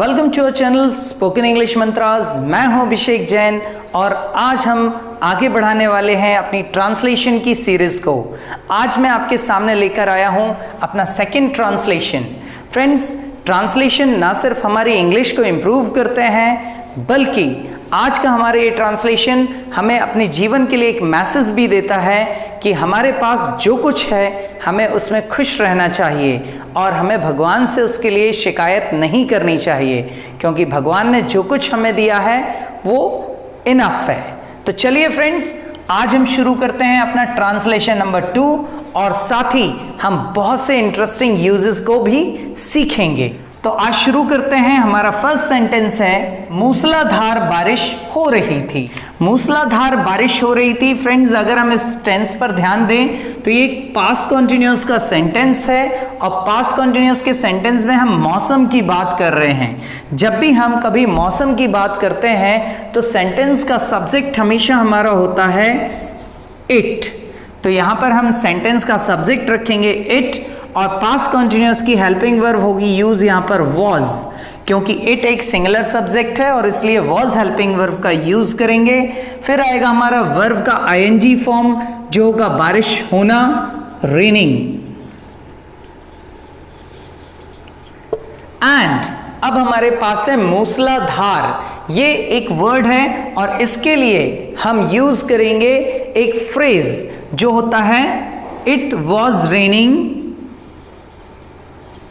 Welcome to our channel spoken English mantras. मैं हूं अभिषेक जैन और आज हम आगे बढ़ाने वाले हैं अपनी ट्रांसलेशन की सीरीज को। आज मैं आपके सामने लेकर आया हूं अपना सेकंड ट्रांसलेशन। फ्रेंड्स, ट्रांसलेशन ना सिर्फ हमारी इंग्लिश को इम्प्रूव करते हैं बल्कि आज का हमारा ये ट्रांसलेशन हमें अपने जीवन के लिए एक मैसेज भी देता है कि हमारे पास जो कुछ है हमें उसमें खुश रहना चाहिए और हमें भगवान से उसके लिए शिकायत नहीं करनी चाहिए, क्योंकि भगवान ने जो कुछ हमें दिया है वो इनफ है। तो चलिए फ्रेंड्स, आज हम शुरू करते हैं अपना ट्रांसलेशन नंबर 2 और साथ ही हम बहुत से इंटरेस्टिंग यूजेस को भी सीखेंगे। तो आज शुरू करते हैं। हमारा फर्स्ट सेंटेंस है मूसलाधार बारिश हो रही थी। मूसलाधार बारिश हो रही थी। फ्रेंड्स, अगर हम इस टेंस पर ध्यान दें तो ये एक पास्ट कंटिन्यूअस का सेंटेंस है और पास्ट कंटिन्यूअस के सेंटेंस में हम मौसम की बात कर रहे हैं। जब भी हम कभी मौसम की बात करते हैं तो सेंटेंस का सब्जेक्ट हमेशा हमारा होता है इट। तो यहां पर हम सेंटेंस का सब्जेक्ट रखेंगे इट और पास्ट कंटिन्यूअस की हेल्पिंग वर्ब होगी यूज यहां पर वाज, क्योंकि इट एक सिंगुलर सब्जेक्ट है और इसलिए वाज हेल्पिंग वर्ब का यूज करेंगे। फिर आएगा हमारा वर्ब का आईएनजी फॉर्म जो होगा बारिश होना, रेनिंग। एंड अब हमारे पास है मूसलाधार। ये एक वर्ड है और इसके लिए हम यूज करेंगे एक फ्रेज जो होता है it was raining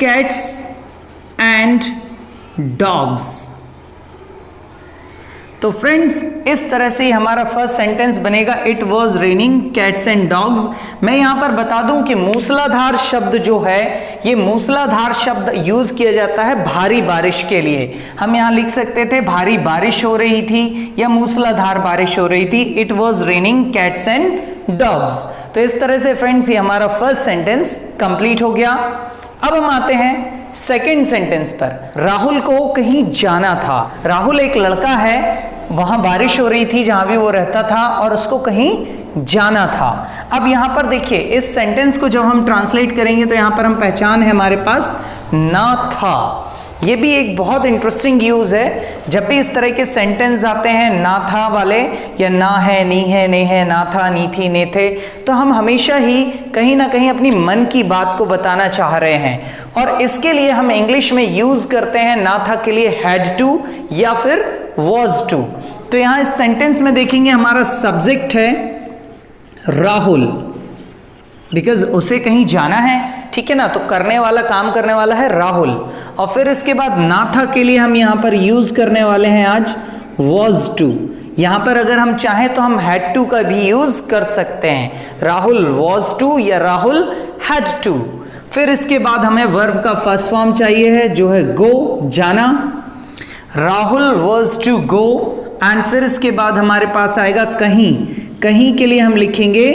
cats and dogs। तो फ्रेंड्स, इस तरह से हमारा फर्स्ट सेंटेंस बनेगा it was raining cats and dogs. मैं यहां पर बता दूं कि मूसलाधार शब्द जो है, ये मूसलाधार शब्द यूज किया जाता है भारी बारिश के लिए। हम यहां लिख सकते थे भारी बारिश हो रही थी या मूसलाधार बारिश हो रही थी। It was raining cats and dogs. तो इस तरह से फ्रेंड्स ये हमारा फर्स्ट सेंटेंस कंप्लीट हो गया। अब हम आते हैं सेकंड सेंटेंस पर। राहुल को कहीं जाना था। राहुल एक लड़का है, वहां बारिश हो रही थी जहां भी वो रहता था और उसको कहीं जाना था। अब यहां पर देखिए, इस सेंटेंस को जब हम ट्रांसलेट करेंगे तो यहां पर हम पहचान है हमारे पास ना था। ये भी एक बहुत इंटरेस्टिंग यूज है। जब भी इस तरह के सेंटेंस आते हैं ना था वाले या ना है, नी है, ने है, ना था, नी थी, ने थे, तो हम हमेशा ही कहीं ना कहीं अपनी मन की बात को बताना चाह रहे हैं और इसके लिए हम इंग्लिश में यूज करते हैं ना था के लिए हैड टू या फिर वॉज टू। तो यहां इस सेंटेंस में देखेंगे हमारा सब्जेक्ट है राहुल, बिकॉज उसे कहीं जाना है, ठीक है ना, तो करने वाला, काम करने वाला है राहुल। और फिर इसके बाद ना था के लिए हम यहां पर यूज करने वाले हैं आज was to। यहां पर अगर हम चाहें तो हम had to का भी यूज कर सकते हैं। राहुल was to या राहुल had to। फिर इसके बाद हमें वर्ब का फर्स्ट फॉर्म चाहिए है जो है go, जाना। Rahul was to go and फिर इसके बाद हमारे पास आएगा कहीं। कहीं के लिए हम लिखेंगे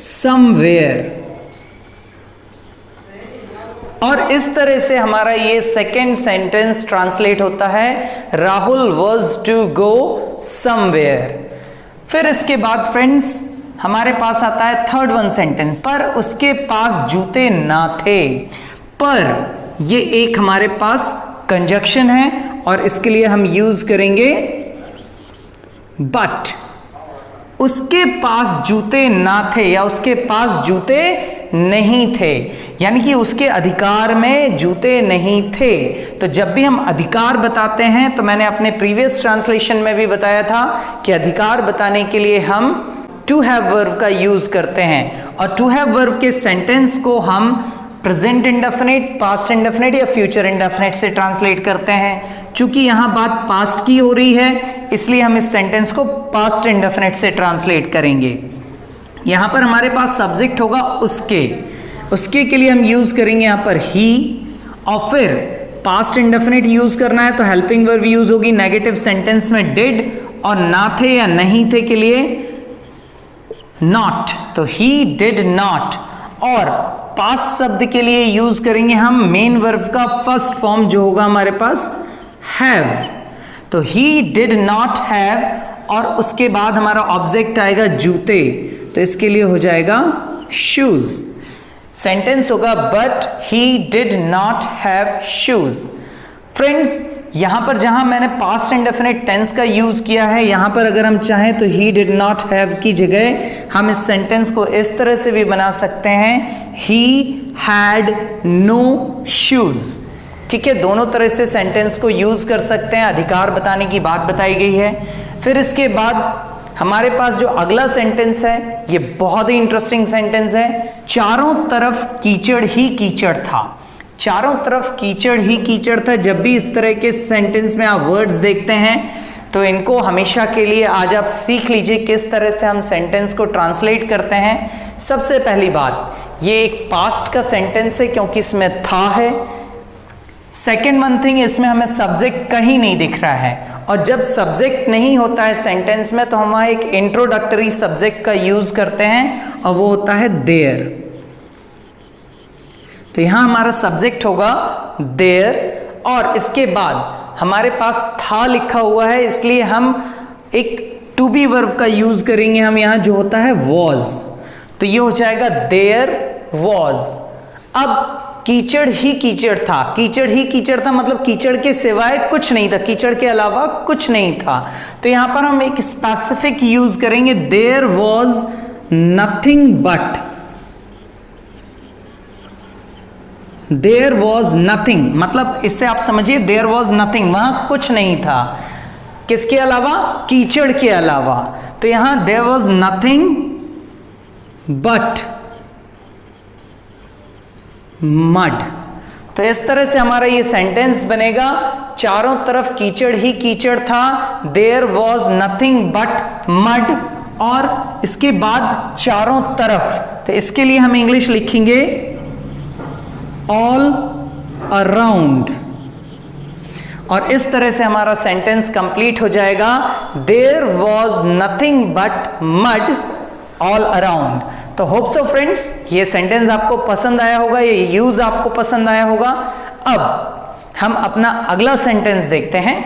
somewhere। और इस तरह से हमारा ये सेकेंड सेंटेंस ट्रांसलेट होता है Rahul was to go somewhere. फिर इसके बाद फ्रेंड्स हमारे पास आता है थर्ड वन सेंटेंस, पर उसके पास जूते ना थे। पर ये एक हमारे पास कंजक्शन है और इसके लिए हम यूज करेंगे बट। उसके पास जूते ना थे या उसके पास जूते नहीं थे, यानी कि उसके अधिकार में जूते नहीं थे। तो जब भी हम अधिकार बताते हैं तो मैंने अपने प्रीवियस ट्रांसलेशन में भी बताया था कि अधिकार बताने के लिए हम टू हैव वर्ब का यूज करते हैं और टू हैव वर्ब के सेंटेंस को हम प्रेजेंट इंडेफिनिट, पास्ट इंडेफिनिट या फ्यूचर इंडेफिनिट से ट्रांसलेट करते हैं। चूंकि यहां बात पास्ट की हो रही है इसलिए हम इस सेंटेंस को पास्ट इंडेफिनिट से ट्रांसलेट करेंगे। यहां पर हमारे पास सब्जेक्ट होगा उसके। उसके के लिए हम यूज करेंगे यहां पर ही और फिर पास्ट इंडेफिनिट यूज करना है तो हेल्पिंग वर्ब यूज होगी नेगेटिव सेंटेंस में डिड और ना थे या नहीं थे के लिए नॉट, तो ही डिड नॉट। और पास्ट शब्द के लिए यूज करेंगे हम मेन वर्ब का फर्स्ट फॉर्म जो होगा हमारे पास हैव। तो ही डिड नॉट हैव और उसके बाद हमारा ऑब्जेक्ट आएगा जूते, तो इसके लिए हो जाएगा शूज। सेंटेंस होगा but he did not have shoes. Friends, यहां पर जहां मैंने पास्ट इंडेफिनिट टेंस का यूज किया है, यहां पर अगर हम चाहें तो ही डिड नॉट हैव की जगह हम इस सेंटेंस को इस तरह से भी बना सकते हैं, ही हैड नो शूज। ठीक है, दोनों तरह से सेंटेंस को यूज कर सकते हैं, अधिकार बताने की बात बताई गई है। फिर इसके बाद हमारे पास जो अगला सेंटेंस है, ये बहुत ही इंटरेस्टिंग सेंटेंस है। चारों तरफ कीचड़ ही कीचड़ था। चारों तरफ कीचड़ ही कीचड़ था। जब भी इस तरह के सेंटेंस में आप वर्ड्स देखते हैं तो इनको हमेशा के लिए आज आप सीख लीजिए किस तरह से हम सेंटेंस को ट्रांसलेट करते हैं। सबसे पहली बात, ये एक पास्ट का सेंटेंस है क्योंकि इसमें था है। सेकेंड वन थिंग, इसमें हमें सब्जेक्ट कहीं नहीं दिख रहा है, और जब सब्जेक्ट नहीं होता है सेंटेंस में तो हम वहां एक इंट्रोडक्टरी सब्जेक्ट का यूज करते हैं और वो होता है देयर। तो यहां हमारा सब्जेक्ट होगा देयर, और इसके बाद हमारे पास था लिखा हुआ है, इसलिए हम एक टू बी वर्ब का यूज करेंगे हम यहां, जो होता है वॉज। तो ये हो जाएगा देयर वॉज। अब कीचड़ ही कीचड़ था, कीचड़ ही कीचड़ था मतलब कीचड़ के सिवाय कुछ नहीं था, कीचड़ के अलावा कुछ नहीं था। तो यहां पर हम एक स्पेसिफिक यूज करेंगे, there was nothing but. There was nothing मतलब इससे आप समझिए देयर वॉज नथिंग, वहां कुछ नहीं था। किसके अलावा? कीचड़ के अलावा। तो यहां there was nothing but mud. तो इस तरह से हमारा ये सेंटेंस बनेगा, चारों तरफ कीचड़ ही कीचड़ था, there was nothing but mud, और इसके बाद चारों तरफ, तो इसके लिए हम इंग्लिश लिखेंगे ऑल अराउंड, और इस तरह से हमारा सेंटेंस कंप्लीट हो जाएगा, there was nothing but mud all around. तो होप सो फ्रेंड्स ये सेंटेंस आपको पसंद आया होगा, ये यूज आपको पसंद आया होगा। अब हम अपना अगला सेंटेंस देखते हैं।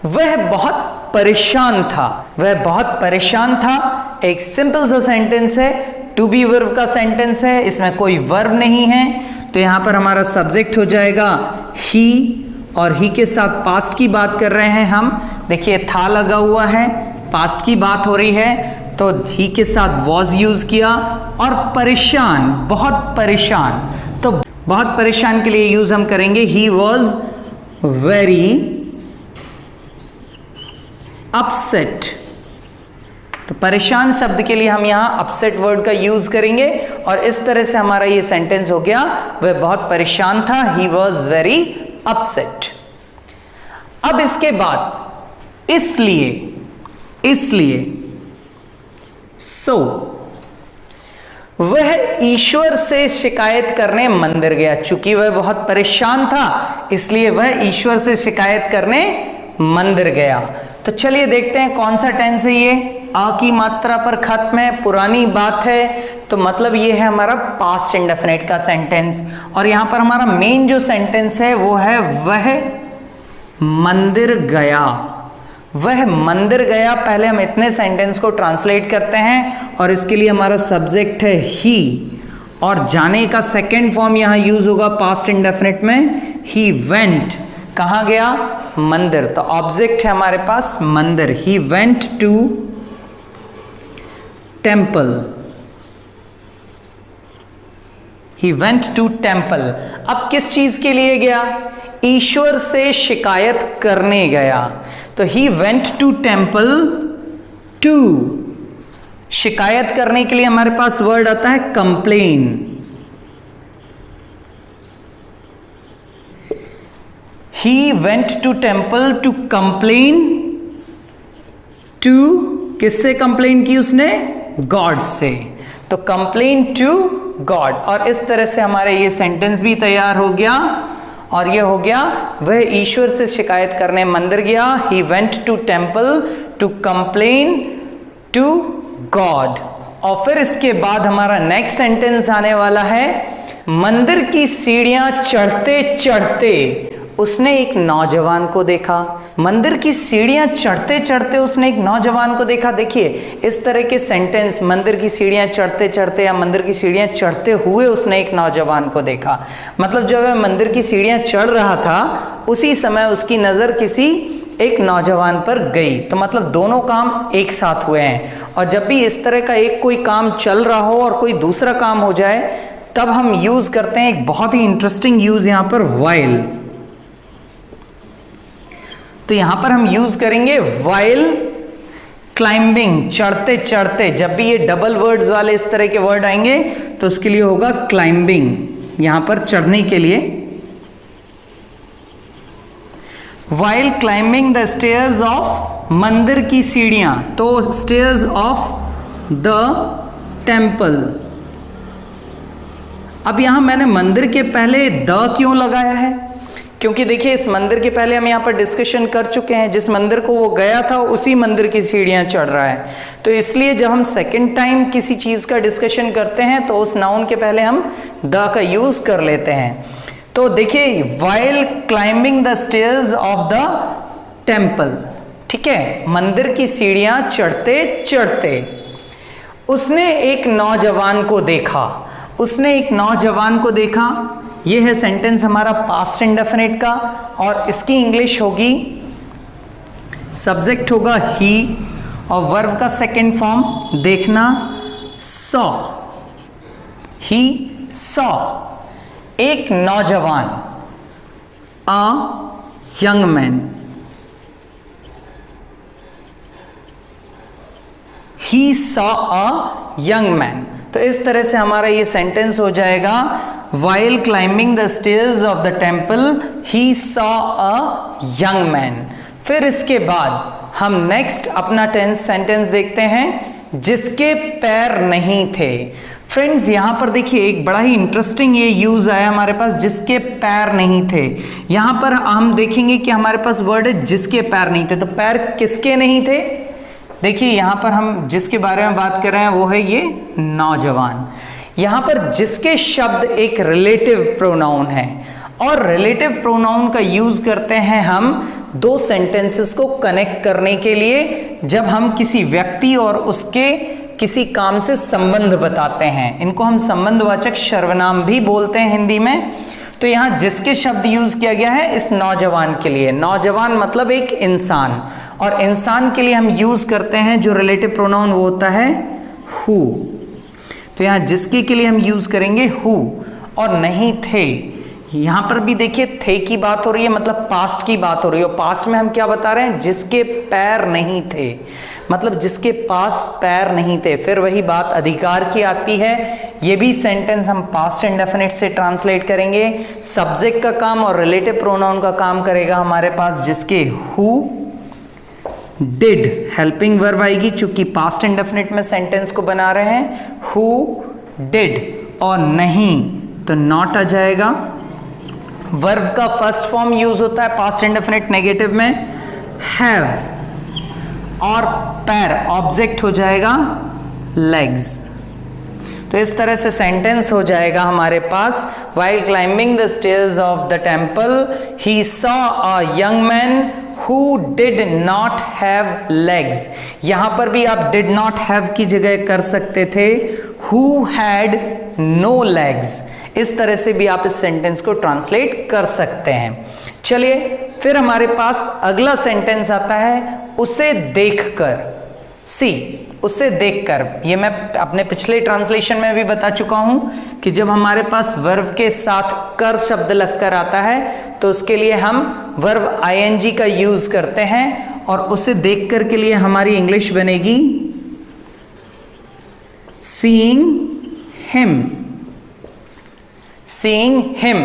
वह बहुत परेशान था। वह बहुत परेशान था एक सिंपल सा सेंटेंस है, टू बी वर्ब का सेंटेंस है, इसमें कोई वर्ब नहीं है। तो यहां पर हमारा सब्जेक्ट हो जाएगा ही, और ही के साथ पास्ट की बात कर रहे हैं हम। देखिए था लगा हुआ है, पास्ट की बात हो रही है, तो ही के साथ वॉज यूज किया, और परेशान, बहुत परेशान, तो बहुत परेशान के लिए यूज हम करेंगे ही वॉज वेरी अपसेट। तो परेशान शब्द के लिए हम यहां अपसेट वर्ड का यूज करेंगे, और इस तरह से हमारा ये सेंटेंस हो गया, वह बहुत परेशान था, ही वॉज वेरी अपसेट। अब इसके बाद इसलिए सो वह ईश्वर से शिकायत करने मंदिर गया। चूंकि वह बहुत परेशान था इसलिए वह ईश्वर से शिकायत करने मंदिर गया। तो चलिए देखते हैं कौन सा टेंस है ये। आ की मात्रा पर खत्म है, पुरानी बात है, तो मतलब ये है हमारा पास्ट इंडेफिनिट का सेंटेंस। और यहां पर हमारा मेन जो सेंटेंस है वो है वह मंदिर गया। वह मंदिर गया। पहले हम इतने सेंटेंस को ट्रांसलेट करते हैं, और इसके लिए हमारा सब्जेक्ट है ही, और जाने का सेकेंड फॉर्म यहां यूज होगा पास्ट इंडेफिनिट में, ही वेंट। कहां गया? मंदिर। तो ऑब्जेक्ट है हमारे पास मंदिर, he went to temple. He went to temple. अब किस चीज के लिए गया? ईश्वर से शिकायत करने गया। तो he went to temple to, शिकायत करने के लिए हमारे पास वर्ड आता है complain. He went to temple to complain to, किससे कंप्लेन की उसने? गॉड से। तो कंप्लेन टू गॉड, और इस तरह से हमारे ये सेंटेंस भी तैयार हो गया। और ये हो गया वह ईश्वर से शिकायत करने मंदिर गया, he went to temple to complain to God. और फिर इसके बाद हमारा नेक्स्ट सेंटेंस आने वाला है, मंदिर की सीढ़ियां चढ़ते चढ़ते उसने एक नौजवान को देखा। मंदिर की सीढ़ियां चढ़ते चढ़ते उसने एक नौजवान को देखा। देखिए इस तरह के सेंटेंस, मंदिर की सीढ़ियां चढ़ते चढ़ते या मंदिर की सीढ़ियां चढ़ते हुए उसने एक नौजवान को देखा, मतलब जब वह मंदिर की सीढ़ियां चढ़ रहा था उसी समय उसकी नजर किसी एक नौजवान पर गई। तो मतलब दोनों काम एक साथ हुए हैं। और जब भी इस तरह का एक कोई काम चल रहा हो और कोई दूसरा काम हो जाए तब हम यूज करते हैं एक बहुत ही इंटरेस्टिंग यूज यहां पर व्हाइल। तो यहां पर हम यूज करेंगे व्हाइल क्लाइंबिंग, चढ़ते चढ़ते। जब भी ये डबल वर्ड्स वाले इस तरह के वर्ड आएंगे तो उसके लिए होगा क्लाइंबिंग, यहां पर चढ़ने के लिए। While climbing the stairs of, मंदिर की सीढ़ियां, तो स्टेयर्स ऑफ द टेम्पल। अब यहां मैंने मंदिर के पहले द क्यों लगाया है? क्योंकि देखिए इस मंदिर के पहले हम यहां पर डिस्कशन कर चुके हैं, जिस मंदिर को वो गया था उसी मंदिर की सीढ़ियां चढ़ रहा है। तो इसलिए जब हम सेकंड टाइम किसी चीज का डिस्कशन करते हैं तो उस नाउन के पहले हम द का यूज कर लेते हैं। तो देखिए while climbing the stairs of the temple, ठीक है, मंदिर की सीढ़ियां चढ़ते चढ़ते उसने एक नौजवान को देखा। उसने एक नौजवान को देखा, यह है सेंटेंस हमारा पास्ट इंडेफिनिट का, और इसकी इंग्लिश होगी, सब्जेक्ट होगा ही और वर्ब का सेकेंड फॉर्म देखना, सॉ। ही सॉ, एक नौजवान, a young man. He saw a young man. तो इस तरह से हमारा ये सेंटेंस हो जाएगा, while climbing the stairs of the temple he saw a young man। फिर इसके बाद हम नेक्स्ट अपना टेंस सेंटेंस देखते हैं, जिसके पैर नहीं थे। फ्रेंड्स यहां पर देखिए एक बड़ा ही इंटरेस्टिंग ये यूज आया हमारे पास, जिसके पैर नहीं थे। यहां पर हम देखेंगे कि हमारे पास वर्ड है जिसके पैर नहीं थे। तो पैर किसके नहीं थे? देखिए यहां पर हम जिसके बारे में बात कर रहे हैं वो है ये नौजवान। यहां पर जिसके शब्द एक रिलेटिव प्रोनाउन है, और रिलेटिव प्रोनाउन का यूज करते हैं हम दो सेंटेंसेस को कनेक्ट करने के लिए, जब हम किसी व्यक्ति और उसके किसी काम से संबंध बताते हैं। इनको हम संबंधवाचक सर्वनाम भी बोलते हैं हिंदी में। तो यहां जिसके शब्द यूज किया गया है इस नौजवान के लिए। नौजवान मतलब एक इंसान, और इंसान के लिए हम यूज करते हैं जो रिलेटिव प्रोनाउन वो होता है हु। तो यहां जिसके के लिए हम यूज करेंगे हु, और नहीं थे। यहां पर भी देखिए थे की बात हो रही है, मतलब पास्ट की बात हो रही है। और पास्ट में हम क्या बता रहे हैं? जिसके पैर नहीं थे, मतलब जिसके पास पैर नहीं थे। फिर वही बात अधिकार की आती है। ये भी सेंटेंस हम पास्ट इंडेफिनिट से ट्रांसलेट करेंगे। सब्जेक्ट का काम और रिलेटिव प्रोनाउन का काम करेगा हमारे पास जिसके हु। डिड हेल्पिंग वर्ब आएगी, चूंकि पास्ट इंडेफिनिट में सेंटेंस को बना रहे हैं। हु डिड, और नहीं तो नॉट आ जाएगा। वर्ब का फर्स्ट फॉर्म यूज होता है पास्ट इंडेफिनिट नेगेटिव में हैव, और पैर ऑब्जेक्ट हो जाएगा लेग्स। तो इस तरह से सेंटेंस हो जाएगा हमारे पास, while climbing the stairs of the temple he saw a young man who did not have legs। यहां पर भी आप did not have की जगह कर सकते थे who had no legs। इस तरह से भी आप इस सेंटेंस को ट्रांसलेट कर सकते हैं। चलिए फिर हमारे पास अगला सेंटेंस आता है, उसे देखकर। सी, उसे देखकर। ये मैं अपने पिछले ट्रांसलेशन में भी बता चुका हूं कि जब हमारे पास वर्ब के साथ कर शब्द लगकर आता है तो उसके लिए हम वर्ब आईएनजी का यूज करते हैं, और उसे देखकर के लिए हमारी इंग्लिश बनेगी सीइंग हिम। सीइंग हिम,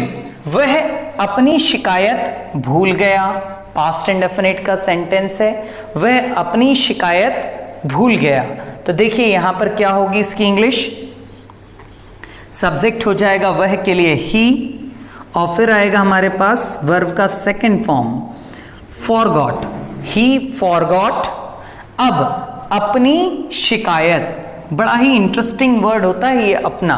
वह अपनी शिकायत भूल गया। पास्ट इंडेफिनिट का सेंटेंस है, वह अपनी शिकायत भूल गया। तो देखिए यहां पर क्या होगी इसकी इंग्लिश, सब्जेक्ट हो जाएगा वह के लिए ही, और फिर आएगा हमारे पास वर्ब का सेकंड फॉर्म फॉरगॉट। ही फॉरगॉट। अब अपनी शिकायत, बड़ा ही इंटरेस्टिंग वर्ड होता है ये अपना।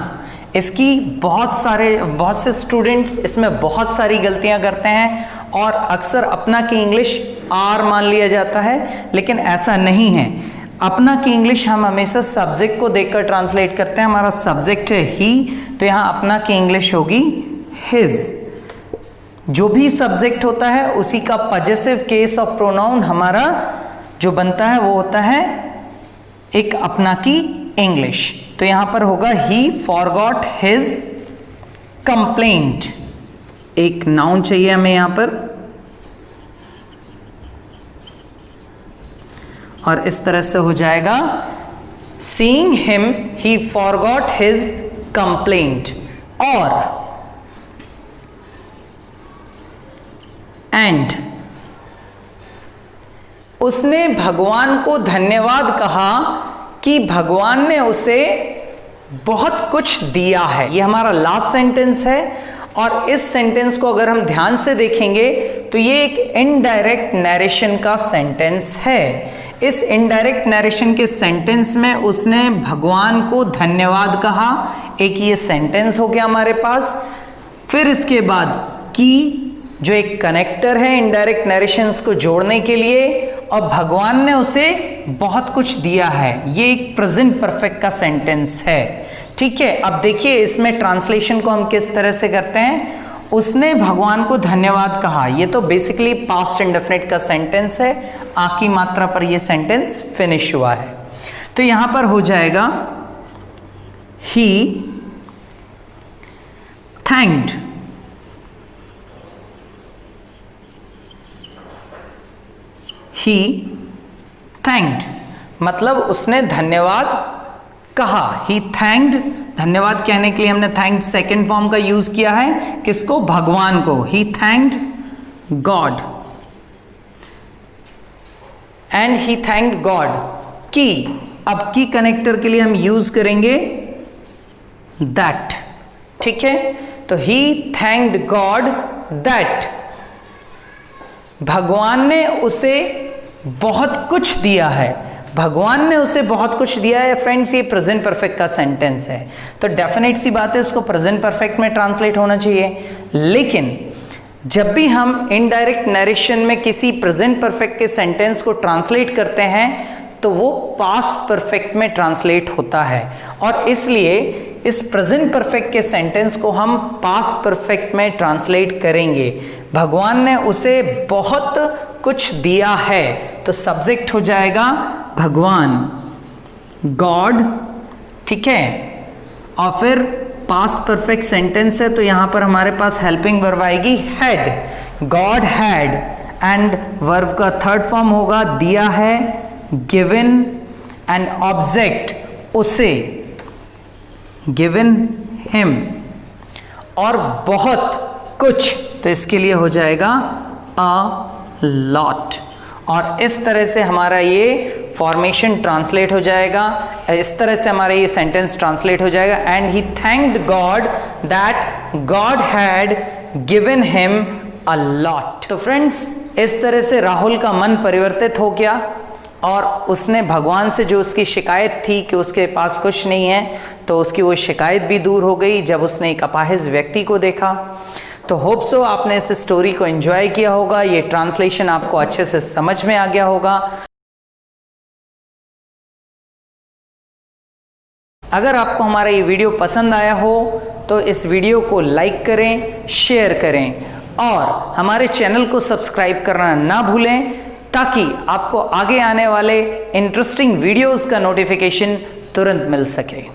इसकी बहुत से स्टूडेंट्स इसमें बहुत सारी गलतियां करते हैं, और अक्सर अपना की इंग्लिश आर मान लिया जाता है, लेकिन ऐसा नहीं है। अपना की इंग्लिश हम हमेशा सब्जेक्ट को देखकर ट्रांसलेट करते हैं। हमारा सब्जेक्ट है ही, तो यहाँ अपना की इंग्लिश होगी हिज। जो भी सब्जेक्ट होता है उसी का पजेसिव केस ऑफ प्रोनाउन हमारा जो बनता है वो होता है एक अपना की इंग्लिश। तो यहां पर होगा ही फॉरगॉट हिज कंप्लेंट। एक नाउन चाहिए हमें यहां पर, और इस तरह से हो जाएगा seeing him he forgot his complaint. और एंड उसने भगवान को धन्यवाद कहा कि भगवान ने उसे बहुत कुछ दिया है। यह हमारा लास्ट सेंटेंस है, और इस सेंटेंस को अगर हम ध्यान से देखेंगे तो ये एक इनडायरेक्ट नरेशन का सेंटेंस है। इस इनडायरेक्ट नरेशन के सेंटेंस में उसने भगवान को धन्यवाद कहा, एक ये सेंटेंस हो गया हमारे पास। फिर इसके बाद की जो एक कनेक्टर है इनडायरेक्ट नरेशंस को जोड़ने के लिए, और भगवान ने उसे बहुत कुछ दिया है। ये एक प्रेजेंट परफेक्ट का सेंटेंस है। ठीक है, अब देखिए इसमें ट्रांसलेशन को हम किस तरह से करते हैं। उसने भगवान को धन्यवाद कहा, ये तो बेसिकली पास्ट इंडेफिनिट का सेंटेंस है। आ की मात्रा पर यह सेंटेंस फिनिश हुआ है, तो यहां पर हो जाएगा ही थैंक्ड ही थैंक्ड, मतलब उसने धन्यवाद कहा। ही थैंक्ड, धन्यवाद कहने के लिए हमने थैंक्ड सेकेंड फॉर्म का यूज किया है। किसको? भगवान को। He thanked God and he thanked God. की, अब की कनेक्टर के लिए हम यूज करेंगे दैट। ठीक है, तो ही थैंक्ड गॉड दैट भगवान ने उसे बहुत कुछ दिया है। भगवान ने उसे बहुत कुछ दिया है फ्रेंड्स, ये प्रेजेंट परफेक्ट का सेंटेंस है, तो डेफिनेट सी बात है इसको प्रेजेंट परफेक्ट में ट्रांसलेट होना चाहिए। लेकिन जब भी हम इनडायरेक्ट नरेशन में किसी प्रेजेंट परफेक्ट के सेंटेंस को ट्रांसलेट करते हैं तो वो पास्ट परफेक्ट में ट्रांसलेट होता है, और इसलिए इस प्रेजेंट परफेक्ट के सेंटेंस को हम पास्ट परफेक्ट में ट्रांसलेट करेंगे। भगवान ने उसे बहुत कुछ दिया है, तो सब्जेक्ट हो जाएगा भगवान, गॉड। ठीक है, और फिर पास्ट परफेक्ट सेंटेंस है तो यहां पर हमारे पास हेल्पिंग वर्ब आएगी had, God had, and verb का थर्ड फॉर्म होगा दिया है, गिवन, एंड ऑब्जेक्ट उसे, गिवन हिम, और बहुत कुछ, तो इसके लिए हो जाएगा अ लॉट। और इस तरह से हमारा ये फॉर्मेशन ट्रांसलेट हो जाएगा, इस तरह से हमारा ये सेंटेंस ट्रांसलेट हो जाएगा। And he thanked God that God had given him a lot. तो फ्रेंड्स, इस तरह से राहुल का मन परिवर्तित हो गया और उसने भगवान से जो उसकी शिकायत थी कि उसके पास कुछ नहीं है, तो उसकी वो शिकायत भी दूर हो गई जब उसने एक अपाहिज व्यक्ति को देखा। तो होप सो आपने इस स्टोरी को एंजॉय किया होगा, ये ट्रांसलेशन आपको अच्छे से समझ में आ गया होगा। अगर आपको हमारा ये वीडियो पसंद आया हो तो इस वीडियो को लाइक करें, शेयर करें, और हमारे चैनल को सब्सक्राइब करना ना भूलें, ताकि आपको आगे आने वाले इंटरेस्टिंग वीडियोस का नोटिफिकेशन तुरंत मिल सके।